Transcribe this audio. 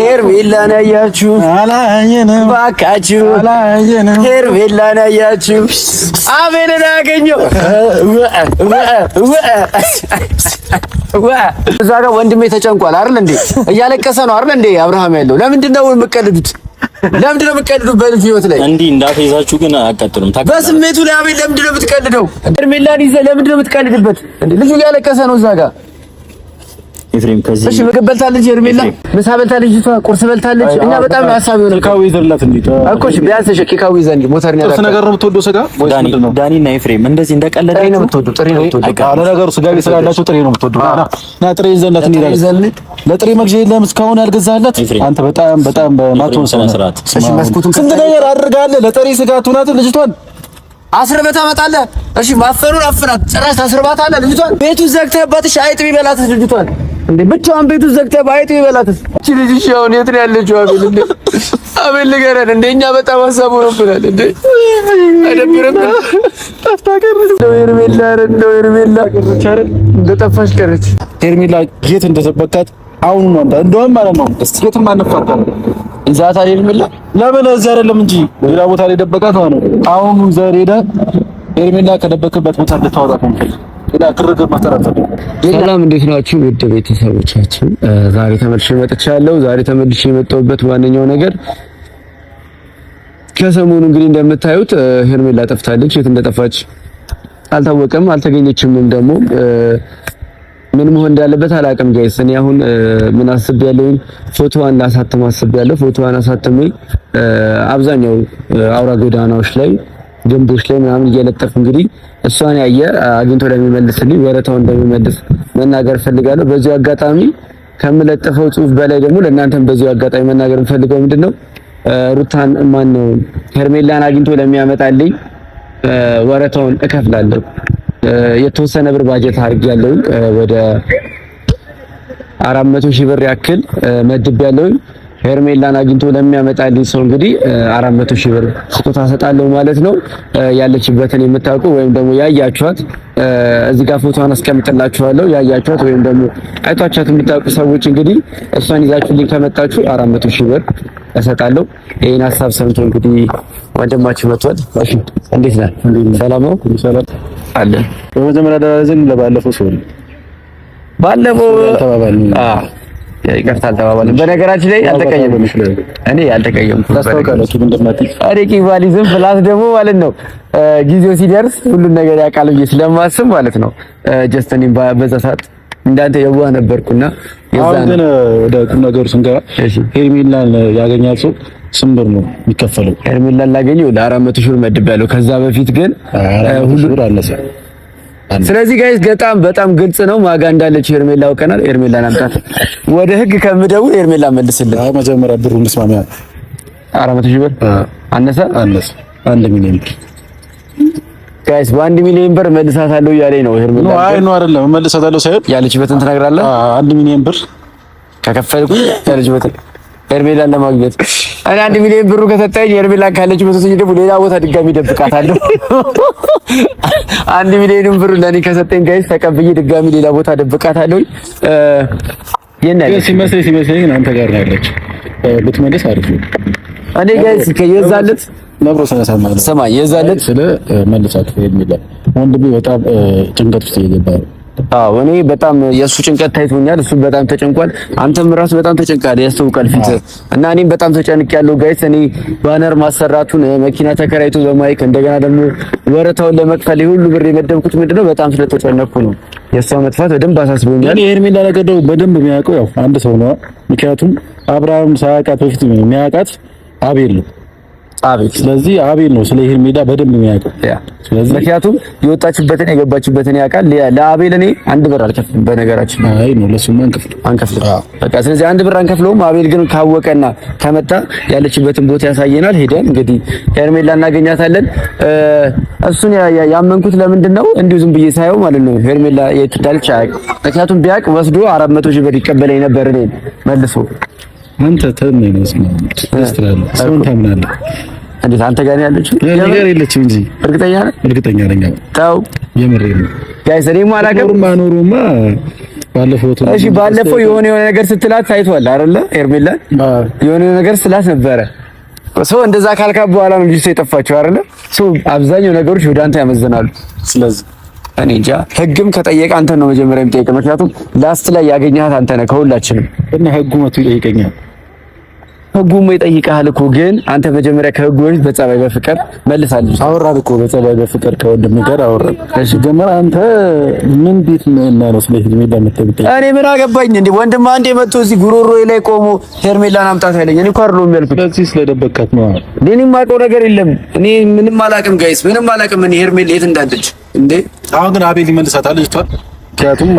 ሄርሜላን ያያችሁ አላየንም ባካችሁ አላየንም ሄርሜላን ያያችሁ አቤልን አገኘው እዛ ጋር ወንድሜ ተጨንቋል አይደል እንዴ? እያለቀሰ ነው አይደል እንዴ? አብርሃም ያለው ለምንድን ነው የምትቀልዱት? ለምንድን ነው የምትቀልዱት? በልጅ ህይወት ላይ እንዲህ እንዳትይዛችሁ ግን አያቃጥሉም። በስሜቱ ላይ አቤል ለምንድን ነው የምትቀልደው? ሄርሜላን ይዘህ ለምንድን ነው የምትቀልድበት? ልጁ እያለቀሰ ነው እዛ ጋር። ኤፍሬም ከዚህ እሺ፣ ምግብ በልታለች ሄርሜላ፣ ምሳ በልታለች፣ ቁርስ በልታለች። እኛ በጣም ያሳብ ነው ኬካው ይዘርላት እንዴ እኮ እሺ፣ ቢያንስ ኬካው ይዘን ሞተርኛ ያለው ነገር ነው የምትወደው ስጋ ዳኒና ኤፍሬም እንደዚህ እንደቀለደ ነው የምትወደው። ጥሬ ነው የምትወደው አለ ነገሩ ስጋ ቤት ስላላችሁ ጥሬ ነው የምትወደው። ና ጥሬ ይዘንላት እንዴ ለጥሬ መግዣ የለም እስካሁን ያልገዛላት አንተ በጣም በማቶን ሰራት። እሺ፣ መስኮቱን ስንት ነገር አድርጋለህ ለጥሬ ስጋ ትሆናት ልጅቷን አስርበታ መጣለህ። እሺ፣ ማፈሩን አፍናት ጭራሽ ታስርባታለህ ልጅቷን። ቤቱን ዘግተህባትሽ አይጥ ቢበላት ልጅቷን እንዴ ብቻዋን ቤቱን ዘግተህ ባይጥ ቢበላትስ? እቺ ልጅ እሺ አሁን የት ነው ያለችው? አቤል እንዴ አቤል ንገረን እንዴ እኛ በጣም ሀሳብ ሆኖብናል እንዴ አይደብርም? እንደው ሄርሜላ እንደጠፋሽ ቀረች። ሄርሜላ የት እንደተበቃት አሁን ነው እንደውም ማለት ነው የትም አንፋታም ይዛታ ሄርሜላ ለምን እዚህ አይደለም እንጂ ሌላ ቦታ ላይ ደበቃት ማለት ነው። አሁን ዘር ሄደ ሄርሜላ ከደበቀበት ቦታ ልታወጣት ነው። ሰላም እንዴት ናችሁ? ውድ ቤተሰቦቻችን ዛሬ ተመልሼ መጥቻለሁ። ዛሬ ተመልሼ የመጣሁበት ዋነኛው ነገር ከሰሞኑ እንግዲህ እንደምታዩት ሄርሜላ ጠፍታለች። የት እንደጠፋች አልታወቀም፣ አልተገኘችም። ደግሞ ምን መሆን እንዳለበት አላውቅም ጋይስ። እኔ አሁን ምን አስቤያለሁ፣ ፎቶዋን ላሳትም አስቤያለሁ። ፎቶዋን አሳትሜ አብዛኛው አውራ ጎዳናዎች ላይ ግንቦች ላይ ምናምን እየለጠፍ እንግዲህ እሷን ያየ አግኝቶ ለሚመልስልኝ ወረታውን እንደሚመልስ መናገር ፈልጋለሁ። በዚህ አጋጣሚ ከምለጠፈው ጽሁፍ በላይ ደግሞ ለእናንተም በዚህ አጋጣሚ መናገር ፈልገው ምንድነው ሩታን ማን ነው ሄርሜላን አግኝቶ ለሚያመጣልኝ ወረታውን እከፍላለሁ። የተወሰነ ብር ባጀት አድርጌያለሁ። ወደ 400,000 ብር ያክል መድቤያለሁ። ሄርሜላን አግኝቶ ለሚያመጣልኝ ሰው እንግዲህ 400,000 ብር ስጦታ ሰጣለሁ ማለት ነው። ያለችበትን የምታውቁ ወይም ደግሞ ያያችኋት እዚህ ጋር ፎቶዋን አስቀምጥላችኋለሁ። ያያችኋት ወይም ደግሞ አይቷችኋት የምታውቁ ሰዎች እንግዲህ እሷን ይዛችሁልኝ ከመጣችሁ 400,000 ብር እሰጣለሁ። ይሄን ሐሳብ ሰምቶ እንግዲህ ወንድማችን መጥቷል። እሺ፣ እንዴት ነህ? ሰላም ነው? ሰላም አለ። በመጀመሪያ ደረጃ ለባለፈው ሰው ባለፈው ይቅርታ አልተባባልንም። በነገራችን ላይ አልተቀየምኩም። እኔ አልተቀየምኩም። ታስተውቃለች እንደማትይ አሪቂ ቫሊዝም ፕላስ ደግሞ ማለት ነው ጊዜው ሲደርስ ሁሉን ነገር ያውቃል ብዬ ስለማስብ ማለት ነው ጀስት እኔ በዛ ሰዓት እንዳንተ የዋህ ነበርኩና አሁን ግን ወደ ቁም ነገሩ ስንገባ ሄርሜላን ያገኛል ሰው ስንት ብር ነው የሚከፈለው? ሄርሜላን ላገኘው ለ400,000 ብር መድቤያለሁ። ከዛ በፊት ግን ሁሉ ብር አለሰ። ስለዚህ ጋይስ በጣም ግልጽ ነው ማጋ እንዳለች ሄርሜላ አውቀናል። ሄርሜላን አምጣት። ወደ ህግ ከምደውል ሄርሜላ መልስልኝ። አይ መጀመሪያ ብሩን እንስማማ። 400,000 ብር አነሰ 1 ሚሊዮን ብር ጋይስ በ1 ሚሊዮን ብር መልሳታለሁ እያለኝ ነው ሄርሜላ። አይ ነው አይደለም መልሳታለሁ ሳይሆን ያለችበትን ትነግራለህ። 1 ሚሊዮን ብር ከከፈልኩኝ ያለችበትን ሄርሜላን ለማግኘት እኔ 1 ሚሊዮን ብሩ ከሰጠኝ ሄርሜላን ካለችበት ወስጄ ደግሞ ሌላ ቦታ ድጋሚ ደብቃታለሁ። 1 ሚሊዮን ብሩ ለኔ ከሰጠኝ ጋይስ ተቀብዬ ድጋሚ ሌላ ቦታ ደብቃታለሁ። ሲመስለኝ አንተ ጋር ነው ያለች ብትመለስ አሪፍ ነው። እኔ ጋይስ ከየዛለት ነብሮ ሰናሳማለ ሰማ የዛለት ስለ መልሳት ሄርሜላ ወንድሜ በጣም ጭንቀት ውስጥ እየገባ ነው። አዎ እኔ በጣም የሱ ጭንቀት ታይቶኛል። እሱ በጣም ተጨንቋል። አንተም ራሱ በጣም ተጨንቃለህ ያስተውቃል ፊት እና እኔም በጣም ተጨንቄያለሁ ጋይስ። እኔ ባነር ማሰራቱን መኪና ተከራይቶ በማይክ እንደገና ደግሞ ወረታውን ለመክፈል ሁሉ ብር የመደብኩት ምንድነው በጣም ስለተጨነኩ ነው። የሷ መጥፋት በደንብ አሳስቦኛል። እኔ ሄርሜላ ነገደው በደንብ የሚያውቀው ያው አንድ ሰው ነው። ምክንያቱም አብርሃም ሳያውቃት በፊት የሚያውቃት አቤል ነው። ስለዚህ አቤል ነው ስለ ሄርሜላ በደንብ የሚያውቀው። ስለዚህ ምክንያቱም የወጣችበትን የገባችበትን ያውቃል። ለአቤል እኔ 1 ብር አልከፍልም። በነገራችን አይ ነው ለሱም አንከፍልም። በቃ ስለዚህ 1 ብር አንከፍለውም። አቤል ግን ካወቀና ከመጣ ያለችበትን ቦታ ያሳየናል። ሄደን እንግዲህ ሄርሜላ እናገኛታለን። እሱን ያመንኩት ለምንድን ነው እንዲሁ ዝም ብዬ ሳየው ማለት ነው ሄርሜላ የት እንዳለች አያውቅም። ምክንያቱም ቢያውቅ ወስዶ 400,000 ብር ይቀበለኝ ነበር እኔ መልሶ። አንተ ተመኝ ነው ሰውን ታምናለህ? እንዴት አንተ ጋር ያለችው ነገር የለችም እንጂ እርግጠኛ ነህ? እርግጠኛ ነኝ። ታው የምሬን ነው ጋይስ። እኔ ማላቀም ማኖሩማ እሺ ባለፈው የሆነ ነገር ስትላት ታይቷል አይደለ? ሄርሜላ የሆነ ነገር ስላት ነበረ። ሰው እንደዛ ካልካ በኋላ ነው ልጅ የጠፋችው አይደለ? ሰው አብዛኛው ነገሮች ወደ አንተ ያመዝናሉ። ስለዚህ እኔ እንጃ ህግም ከጠየቀ አንተ ነው መጀመሪያ የሚጠይቀው። ምክንያቱም ላስት ላይ ያገኘሃት አንተ ነህ ከሁላችንም እና ህጉ መቶ ይጠይቀኛል። ህጉም ይጠይቃል እኮ ግን አንተ መጀመሪያ ከህጉ በፊት በጸባይ በፍቅር መልሳለች። አወራን እኮ በጸባይ በፍቅር ከወንድም ጋር አወራን። እሺ ጀመረ አንተ ምን ቤት ነው ስለ ሄርሜላ የምትጠይቀኝ? እኔ ምን አገባኝ እንዴ? ወንድም አንዴ መጥቶ እዚህ ጉሮሮዬ ላይ ቆሞ ሄርሜላን አምጣት አይለኝ። እኔ እኮ አይደለም ያልኩት። ስለዚህ ስለደበካት ነው። እኔ የማውቀው ነገር የለም። እኔ ምንም አላውቅም ጋይስ፣ ምንም አላውቅም። እኔ ሄርሜላ የት እንዳለች እንዴ? አሁን ግን አቤል ይመልሳታል ልጅቷን ምክንያቱም